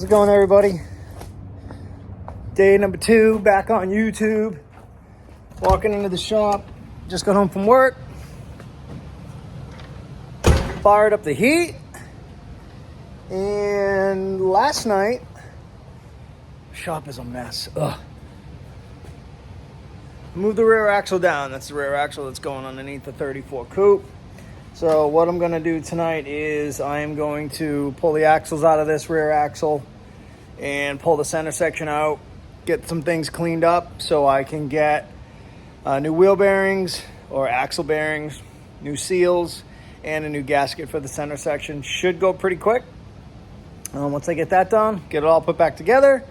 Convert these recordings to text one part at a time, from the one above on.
How's it going, everybody? Day number 2, back on YouTube. Walking into the shop. Just got home from work. Fired up the heat. And last night, shop is a mess. Ugh. Moved the rear axle down. That's the rear axle that's going underneath the 34 Coupe. So what I'm going to do tonight is I am going to pull the axles out of this rear axle and pull the center section out, get some things cleaned up so I can get new wheel bearings or axle bearings, new seals, and a new gasket for the center section. Should go pretty quick. Once I get that done, get it all put back together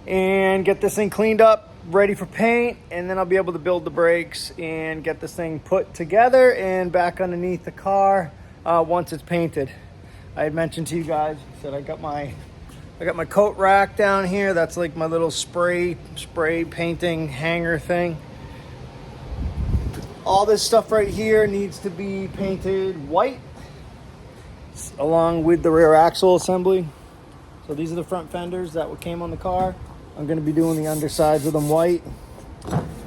and get this thing cleaned up, ready for paint, and then I'll be able to build the brakes and get this thing put together and back underneath the car once it's painted. I had mentioned to you guys that I got my coat rack down here. That's like my little spray painting hanger thing. All this stuff right here needs to be painted white along with the rear axle assembly. So these are the front fenders that came on the car. I'm going to be doing the undersides of them white.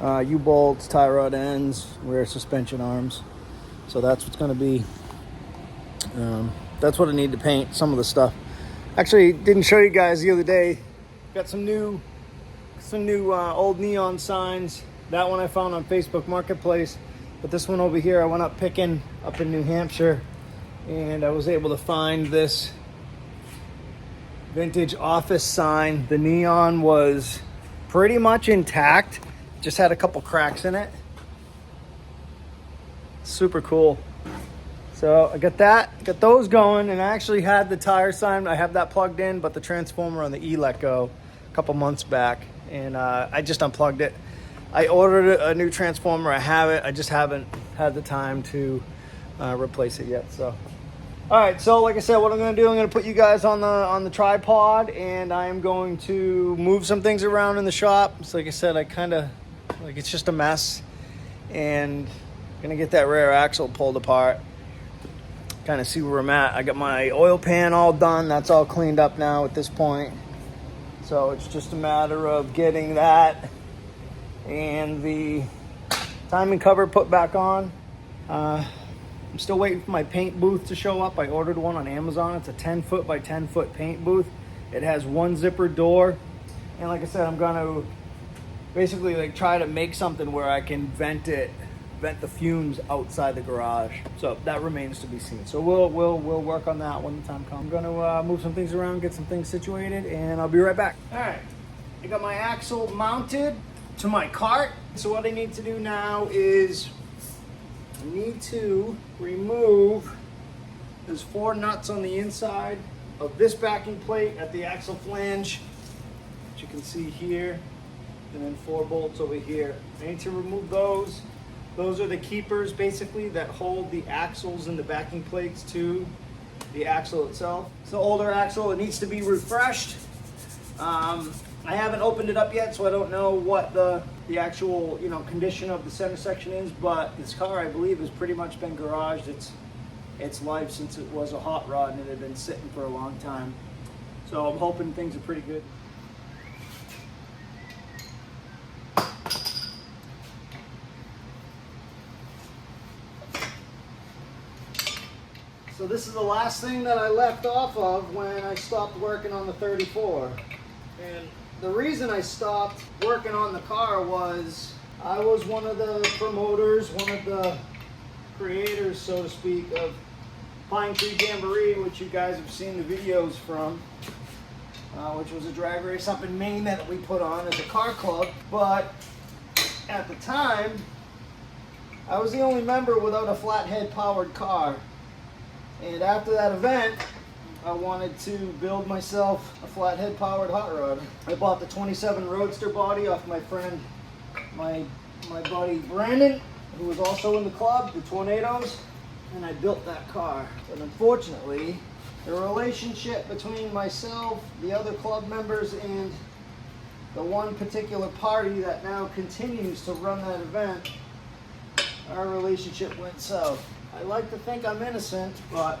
U-bolts, tie rod ends, rear suspension arms. So that's what's going to be, that's what I need to paint, some of the stuff. Actually, didn't show you guys the other day. Got some new old neon signs. That one I found on Facebook Marketplace. But this one over here, I went up picking up in New Hampshire. And I was able to find this vintage office sign. The neon was pretty much intact, just had a couple cracks in it. Super cool. So I got those going, and I actually had the tire sign. I have that plugged in, but the transformer on the E let go a couple months back, and I just unplugged it. I ordered a new transformer. I have it. I just haven't had the time to replace it yet. So. All right, so like I said, what I'm going to do, I'm going to put you guys on the tripod, and I am going to move some things around in the shop. So like I said, it's just a mess, and I'm going to get that rear axle pulled apart, kind of see where I'm at. I got my oil pan all done. That's all cleaned up now at this point. So it's just a matter of getting that and the timing cover put back on. I'm still waiting for my paint booth to show up. I ordered one on Amazon. It's a 10-foot by 10-foot paint booth. It has one zipper door. And like I said, I'm going to basically try to make something where I can vent the fumes outside the garage. So that remains to be seen. So we'll work on that when the time comes. I'm going to move some things around, get some things situated, and I'll be right back. All right, I got my axle mounted to my cart. So what I need to do now is I need to remove, there's 4 nuts on the inside of this backing plate at the axle flange, which you can see here, and then 4 bolts over here. I need to remove those. Those are the keepers basically that hold the axles and the backing plates to the axle itself. It's an older axle, it needs to be refreshed. I haven't opened it up yet, so I don't know what the actual condition of the center section is, but this car, I believe, has pretty much been garaged its life since it was a hot rod, and it had been sitting for a long time. So I'm hoping things are pretty good. So this is the last thing that I left off of when I stopped working on the 34. And the reason I stopped working on the car was I was one of the promoters, one of the creators, so to speak, of Pine Tree Jamboree, which you guys have seen the videos from, which was a drag race up in Maine that we put on as a car club. But at the time, I was the only member without a flathead powered car. And after that event, I wanted to build myself a flathead powered hot rod. I bought the 27 Roadster body off my friend, my buddy Brandon, who was also in the club, the Tornadoes, and I built that car. But unfortunately, the relationship between myself, the other club members, and the one particular party that now continues to run that event, our relationship went south. I like to think I'm innocent, but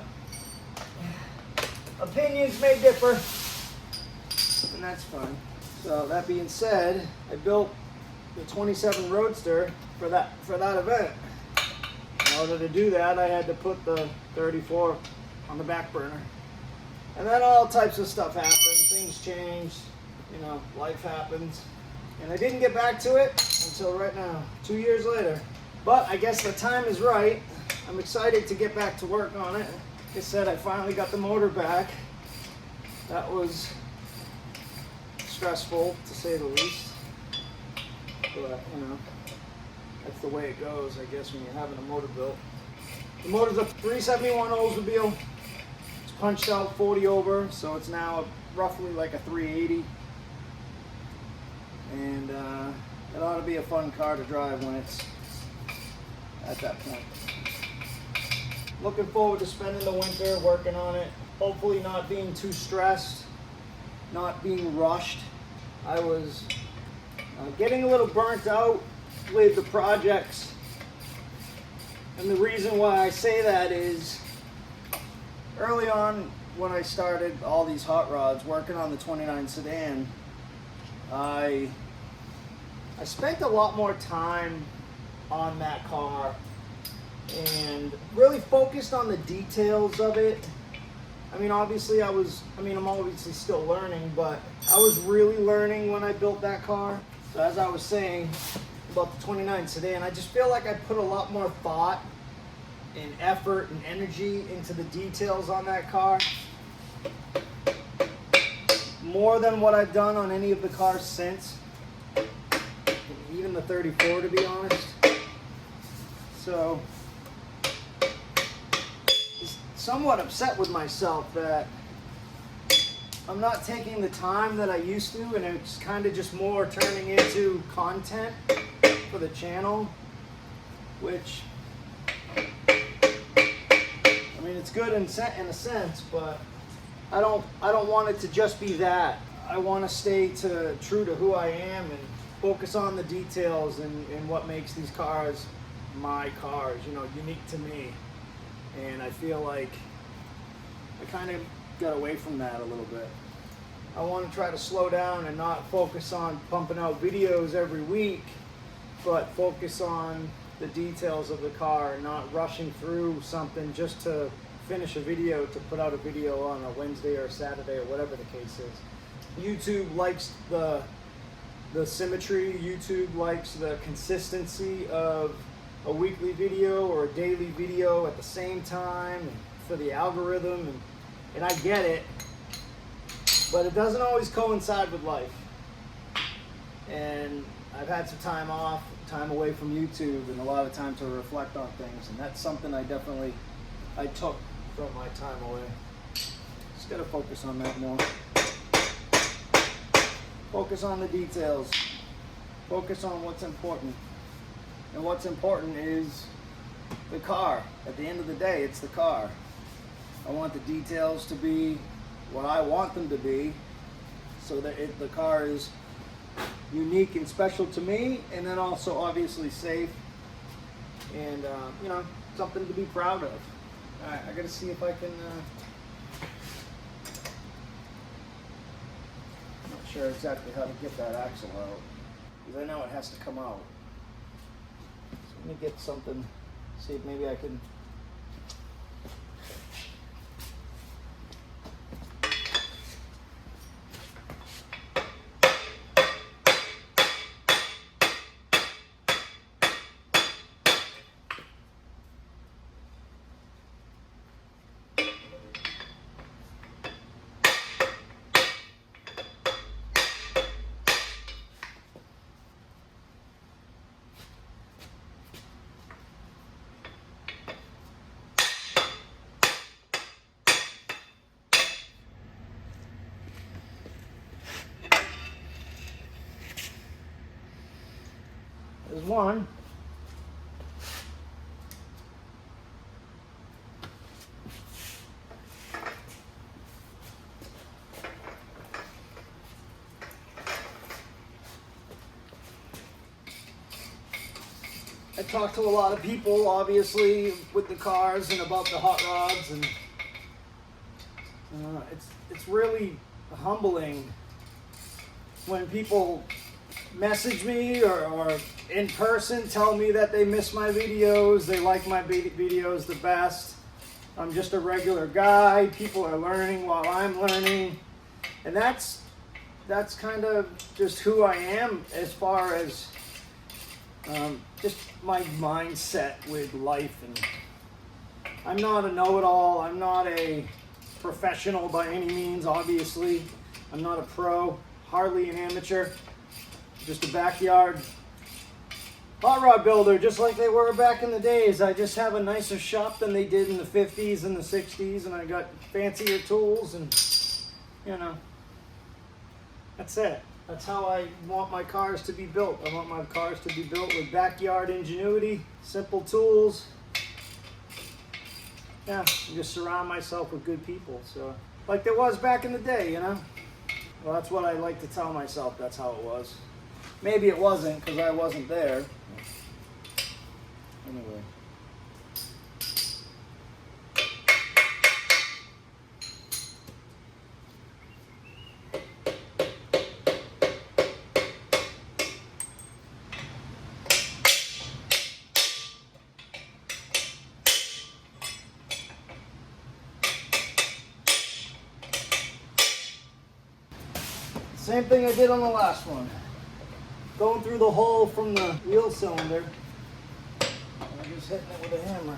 opinions may differ. and that's fun. So that being said, I built the 27 Roadster for that event. In order to do that, I had to put the 34 on the back burner. And then all types of stuff happened. Things changed, you know, life happens. And I didn't get back to it until right now, 2 years later. But I guess the time is right. I'm excited to get back to work on it. Like I said, I finally got the motor back. That was stressful, to say the least. But, you know, that's the way it goes, I guess, when you're having a motor built. The motor's a 371 Oldsmobile. It's punched out 40 over, so it's now roughly like a 380. And it ought to be a fun car to drive when it's at that point. Looking forward to spending the winter working on it. Hopefully not being too stressed, not being rushed. I was getting a little burnt out with the projects. And the reason why I say that is early on when I started all these hot rods, working on the 29 sedan, I spent a lot more time on that car and really focused on the details of it. I mean, obviously I'm obviously still learning, but I was really learning when I built that car. So as I was saying about the 29 sedan, I just feel like I put a lot more thought and effort and energy into the details on that car. More than what I've done on any of the cars since. Even the 34, to be honest. So, just somewhat upset with myself that I'm not taking the time that I used to, and it's kind of just more turning into content for the channel, which, I mean, it's good in a sense, but I don't want it to just be that. I want to stay true to who I am and focus on the details and what makes these cars my cars, you know, unique to me. And I feel like I kind of got away from that a little bit. I want to try to slow down and not focus on pumping out videos every week, but focus on the details of the car and not rushing through something just to finish a video, to put out a video on a Wednesday or a Saturday or whatever the case is. YouTube likes the symmetry. YouTube likes the consistency of a weekly video or a daily video at the same time, and for the algorithm, and I get it, but it doesn't always coincide with life. And I've had some time off, time away from YouTube, and a lot of time to reflect on things, and that's something I took from my time away. Just gotta focus on that more. Focus on the details. Focus on what's important. And what's important is the car. At the end of the day, it's the car. I want the details to be what I want them to be, so that the car is unique and special to me, and then also obviously safe, and you know, something to be proud of. All right, I gotta see if I can. I'm not sure exactly how to get that axle out, because I know it has to come out. So let me get something. See if maybe I can. There's one. I talked to a lot of people, obviously, with the cars and about the hot rods, and it's really humbling when people message me or in person tell me that they miss my videos, they like my videos the best. I'm just a regular guy. People are learning while I'm learning. And that's kind of just who I am as far as just my mindset with life. And I'm not a know-it-all. I'm not a professional by any means, obviously. I'm not a pro, hardly an amateur. Just a backyard hot rod builder, just like they were back in the days. I just have a nicer shop than they did in the 50s and the 60s, and I got fancier tools, and you know, that's it. That's how I want my cars to be built. I want my cars to be built with backyard ingenuity, simple tools. Yeah, just surround myself with good people. So, like there was back in the day, you know? Well, that's what I like to tell myself. That's how it was. Maybe it wasn't because I wasn't there. Anyway. Same thing I did on the last one. Going through the hole from the wheel cylinder. I'm just hitting it with a hammer.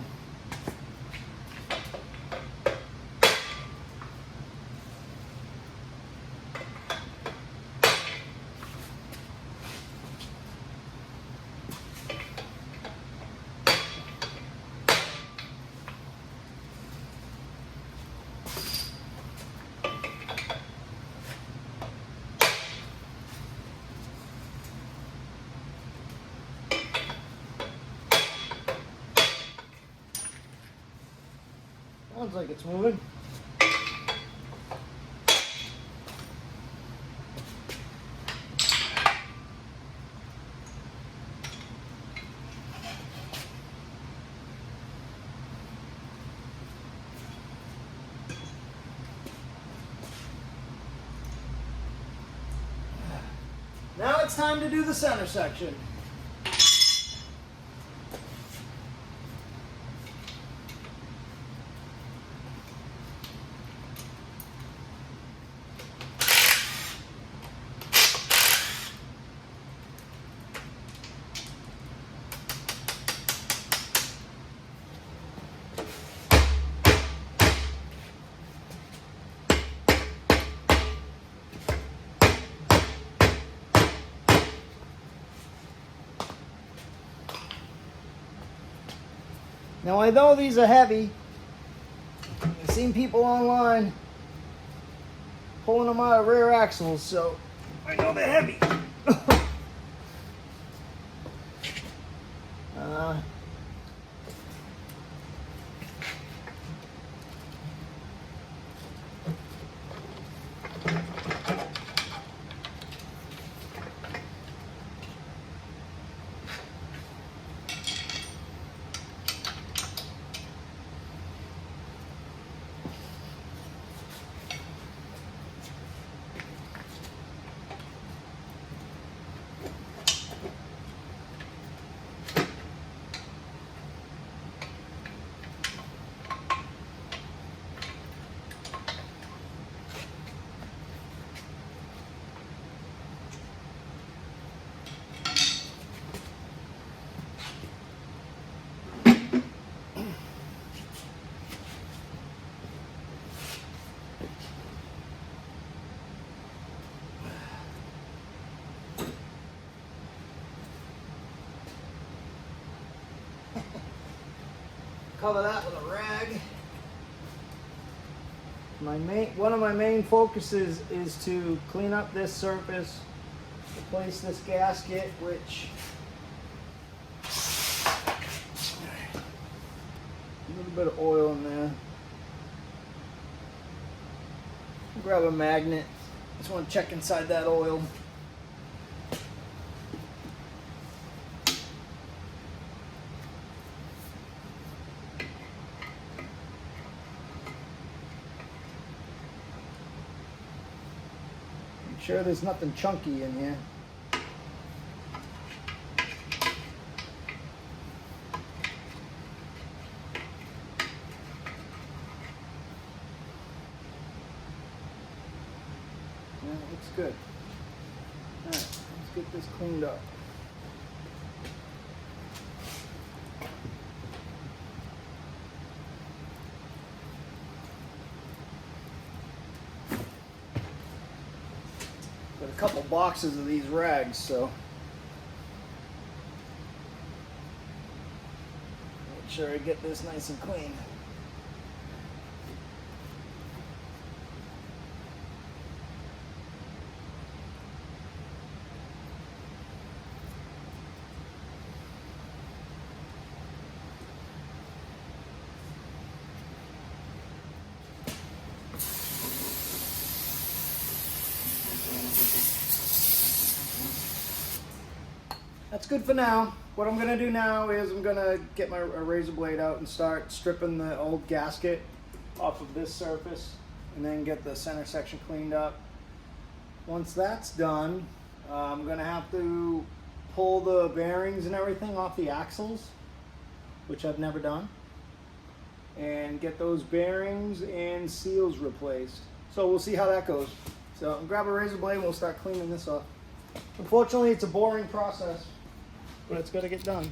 Sounds like it's moving. Now it's time to do the center section. Now I know these are heavy. I've seen people online pulling them out of rear axles, so I know they're heavy. Cover that with a rag. One of my main focuses is to clean up this surface, replace this gasket, which a little bit of oil in there. Grab a magnet. Just want to check inside that oil. sure there's nothing chunky in here. Yeah, it looks good. All right, let's get this cleaned up. Got a couple boxes of these rags, so make sure I get this nice and clean. That's good for now. What I'm going to do now is I'm going to get my razor blade out and start stripping the old gasket off of this surface and then get the center section cleaned up. Once that's done, I'm going to have to pull the bearings and everything off the axles, which I've never done, and get those bearings and seals replaced. So we'll see how that goes. So I'll grab a razor blade and we'll start cleaning this off. Unfortunately, it's a boring process, but it's got to get done.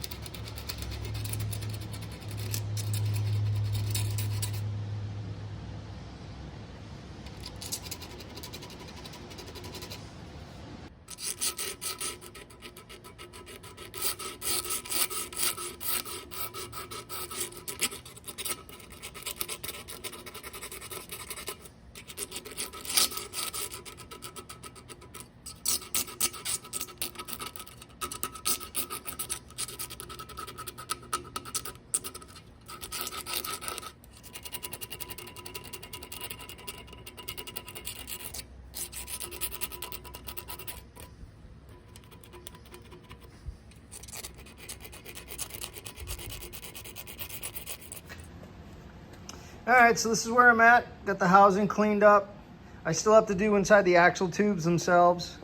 All right, so this is where I'm at. Got the housing cleaned up. I still have to do inside the axle tubes themselves,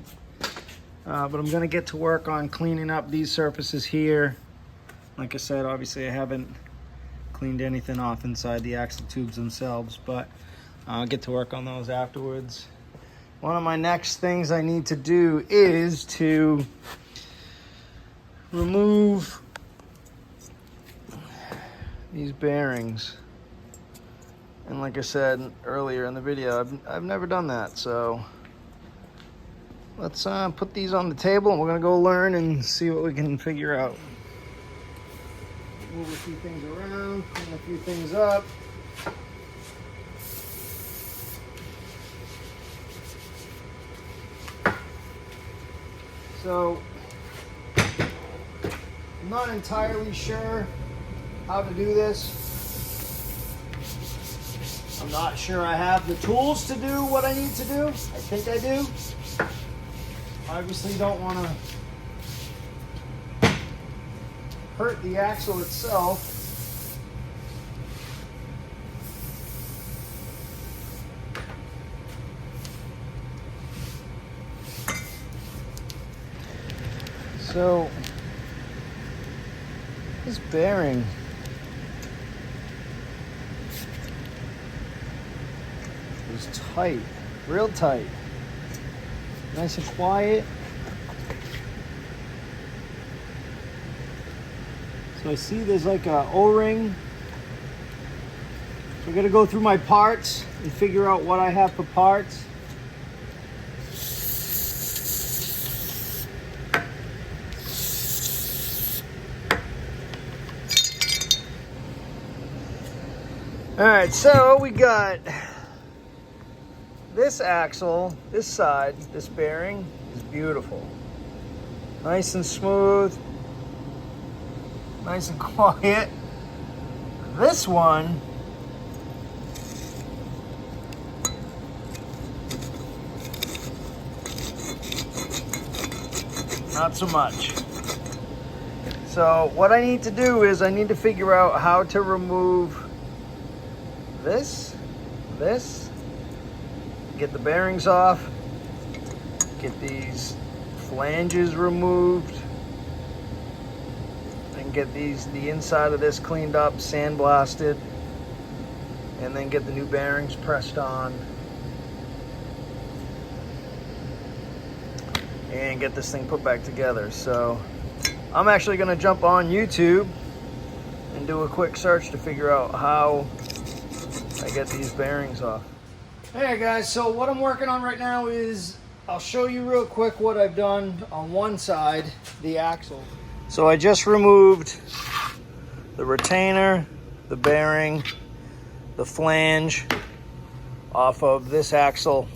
but I'm gonna get to work on cleaning up these surfaces here. Like I said, obviously I haven't cleaned anything off inside the axle tubes themselves, but I'll get to work on those afterwards. One of my next things I need to do is to remove these bearings. And like I said earlier in the video, I've never done that, so let's put these on the table and we're gonna go learn and see what we can figure out. Move a few things around, clean a few things up. So I'm not entirely sure how to do this. I'm not sure I have the tools to do what I need to do. I think I do. Obviously don't want to hurt the axle itself. So this bearing is tight, real tight, nice and quiet. So I see there's like a O-ring. So I'm gonna go through my parts and figure out what I have for parts. All right, so we got this axle, this side, this bearing is beautiful. Nice and smooth, nice and quiet. This one, not so much. So what I need to do is I need to figure out how to remove this, get the bearings off, Get these flanges removed. And get the inside of this cleaned up, sandblasted. And then get the new bearings pressed on. And get this thing put back together. So I'm actually gonna jump on YouTube and do a quick search to figure out how I get these bearings off. Hey guys, so what I'm working on right now is, I'll show you real quick what I've done on one side, the axle. So I just removed the retainer, the bearing, the flange off of this axle.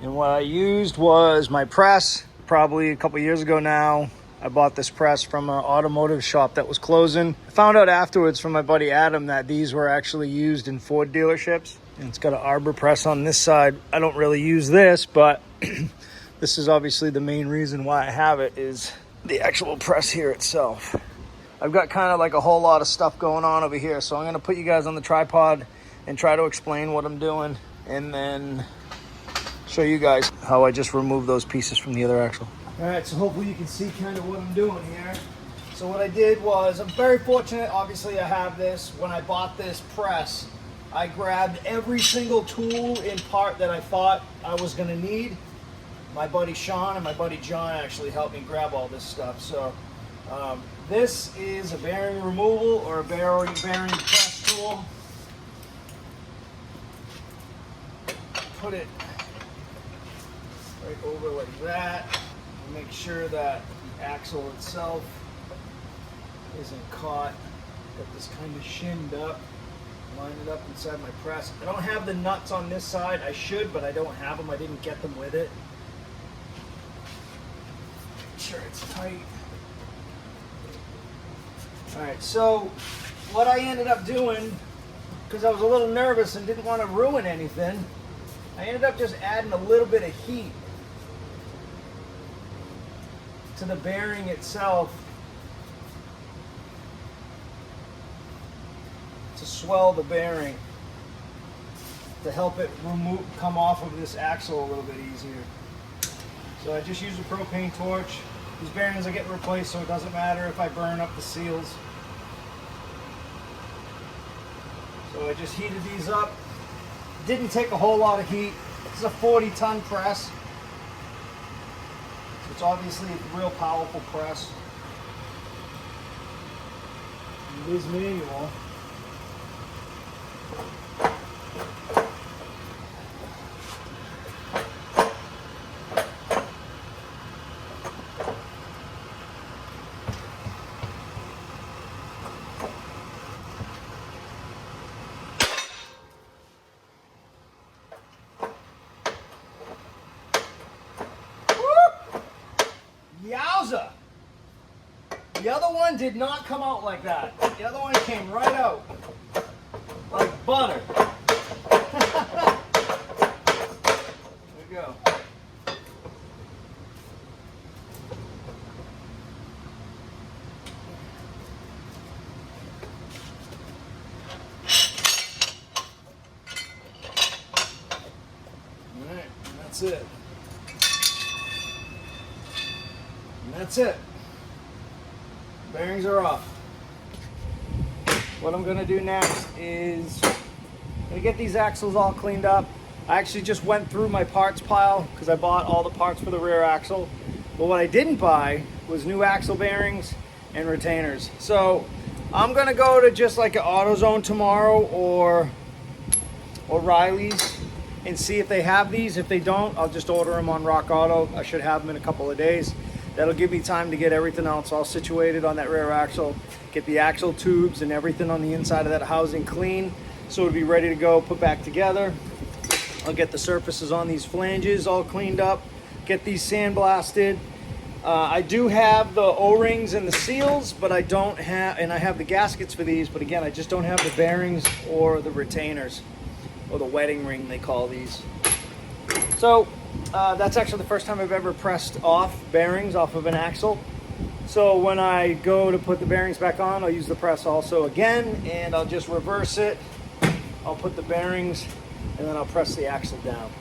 And what I used was my press. Probably a couple years ago now, I bought this press from an automotive shop that was closing. I found out afterwards from my buddy Adam that these were actually used in Ford dealerships. And it's got an arbor press on this side. I don't really use this, but this is obviously the main reason why I have it, is the actual press here itself. I've got kind of like a whole lot of stuff going on over here, so I'm gonna put you guys on the tripod and try to explain what I'm doing, and then show you guys how I just removed those pieces from the other axle. All right, so hopefully you can see kind of what I'm doing here. So what I did was, I'm very fortunate, obviously I have this. When I bought this press, I grabbed every single tool and part that I thought I was gonna need. My buddy Sean and my buddy John actually helped me grab all this stuff. So this is a bearing removal or a bearing press tool. Put it right over like that. Make sure that the axle itself isn't caught. Got this kind of shinned up. Line it up inside my press. I don't have the nuts on this side. I should, but I don't have them. I didn't get them with it. Make sure it's tight. Alright, so what I ended up doing, because I was a little nervous and didn't want to ruin anything, I ended up just adding a little bit of heat to the bearing itself to swell the bearing, to help it come off of this axle a little bit easier. So I just use a propane torch. These bearings are getting replaced, so it doesn't matter if I burn up the seals. So I just heated these up. Didn't take a whole lot of heat. This is a 40-ton press. So it's obviously a real powerful press. It is manual. Yowza! The other one did not come out like that. The other one came right out like butter. There we go. All right, and that's it. And that's it. Bearings are off. What I'm gonna do next is I'm gonna get these axles all cleaned up. I actually just went through my parts pile because I bought all the parts for the rear axle. But what I didn't buy was new axle bearings and retainers. So I'm gonna go to just like an AutoZone tomorrow or Riley's and see if they have these. If they don't, I'll just order them on Rock Auto. I should have them in a couple of days. That'll give me time to get everything else all situated on that rear axle, get the axle tubes and everything on the inside of that housing clean, so it'll be ready to go, put back together. I'll get the surfaces on these flanges all cleaned up, get these sandblasted. I do have the O-rings and the seals, but I don't have, and I have the gaskets for these, but again, I just don't have the bearings or the retainers, or the wedding ring they call these. So that's actually the first time I've ever pressed off bearings off of an axle. So when I go to put the bearings back on, I'll use the press also again, and I'll just reverse it. I'll put the bearings, and then I'll press the axle down.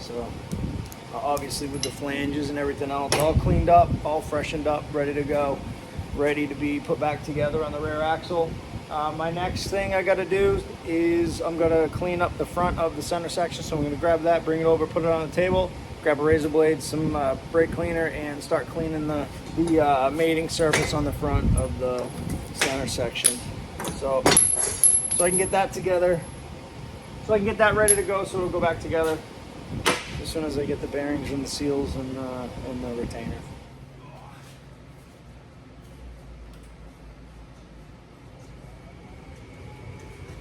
So obviously with the flanges and everything else, all cleaned up, all freshened up, ready to go, ready to be put back together on the rear axle. My next thing I got to do is I'm going to clean up the front of the center section. So I'm going to grab that, bring it over, put it on the table, grab a razor blade, some brake cleaner, and start cleaning the mating surface on the front of the center section. So I can get that together, so I can get that ready to go, so it'll go back together as soon as I get the bearings and the seals and the retainer.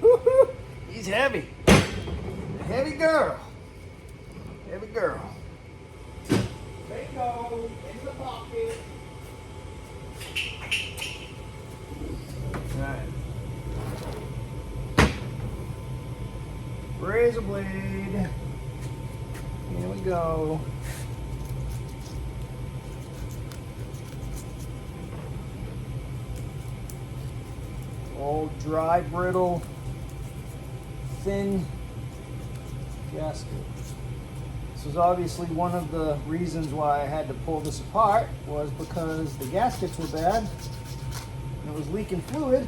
Woo-hoo! He's heavy. Heavy girl. Heavy girl. There you go. In the pocket. Alright. Razor blade. Here we go. All dry, brittle, thin gasket. This was obviously one of the reasons why I had to pull this apart, was because the gaskets were bad and it was leaking fluid.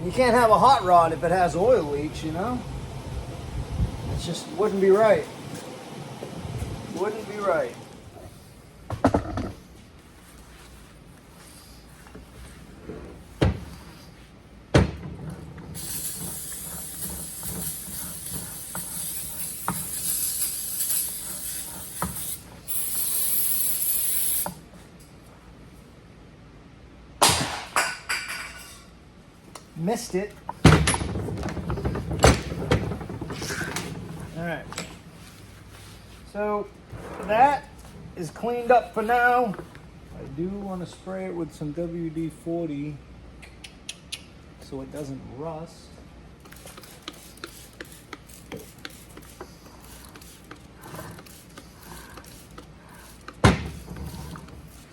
You can't have a hot rod if it has oil leaks, you know? It just wouldn't be right. Wouldn't be right. Missed it. All right. So that is cleaned up for now. I do want to spray it with some WD-40 so it doesn't rust.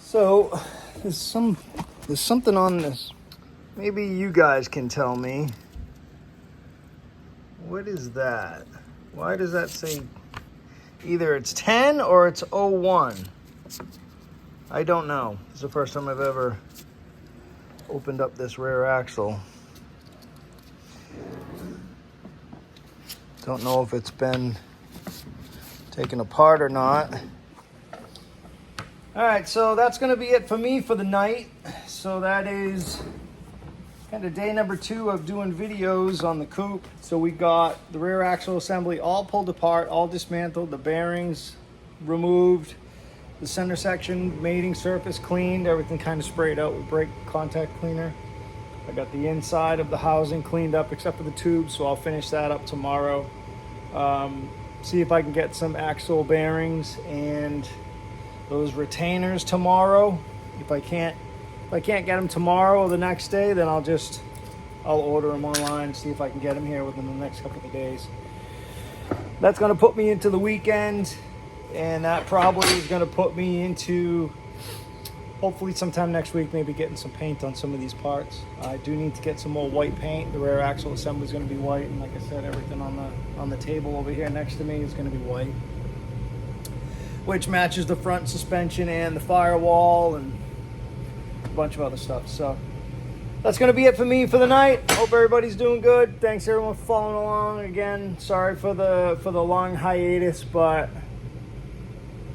So there's something on this. Maybe you guys can tell me. What is that? Why does that say either it's 10 or it's 01? I don't know. It's the first time I've ever opened up this rear axle. Don't know if it's been taken apart or not. All right, so that's gonna be it for me for the night. So that is kind of day number 2 of doing videos on the Coupe. So we got the rear axle assembly all pulled apart, all dismantled, the bearings removed, the center section mating surface cleaned, everything kind of sprayed out with brake contact cleaner. I got the inside of the housing cleaned up except for the tubes, so I'll finish that up tomorrow. See if I can get some axle bearings and those retainers tomorrow. If I can't get them tomorrow or the next day, then I'll order them online, see if I can get them here within the next couple of days. That's going to put me into the weekend, and that probably is going to put me into hopefully sometime next week, maybe getting some paint on some of these parts. I do need to get some more white paint. The rear axle assembly is going to be white, and like I said, everything on the table over here next to me is going to be white, which matches the front suspension and the firewall and a bunch of other stuff. So that's going to be it for me for the night. Hope everybody's doing good. Thanks everyone for following along. Again, sorry for the long hiatus, but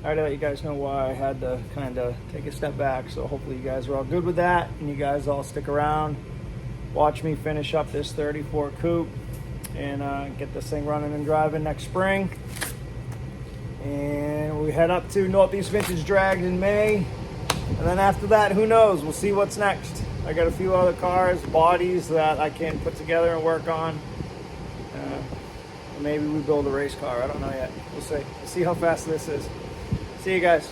I had to let you guys know why I had to kind of take a step back. So hopefully you guys are all good with that, and you guys all stick around, watch me finish up this 34 Coupe and get this thing running and driving next spring. And we head up to Northeast Vintage Drag in May. And then after that, who knows? We'll see what's next. I got a few other cars, bodies that I can put together and work on. Maybe we build a race car. I don't know yet. We'll see. We'll see how fast this is. See you guys.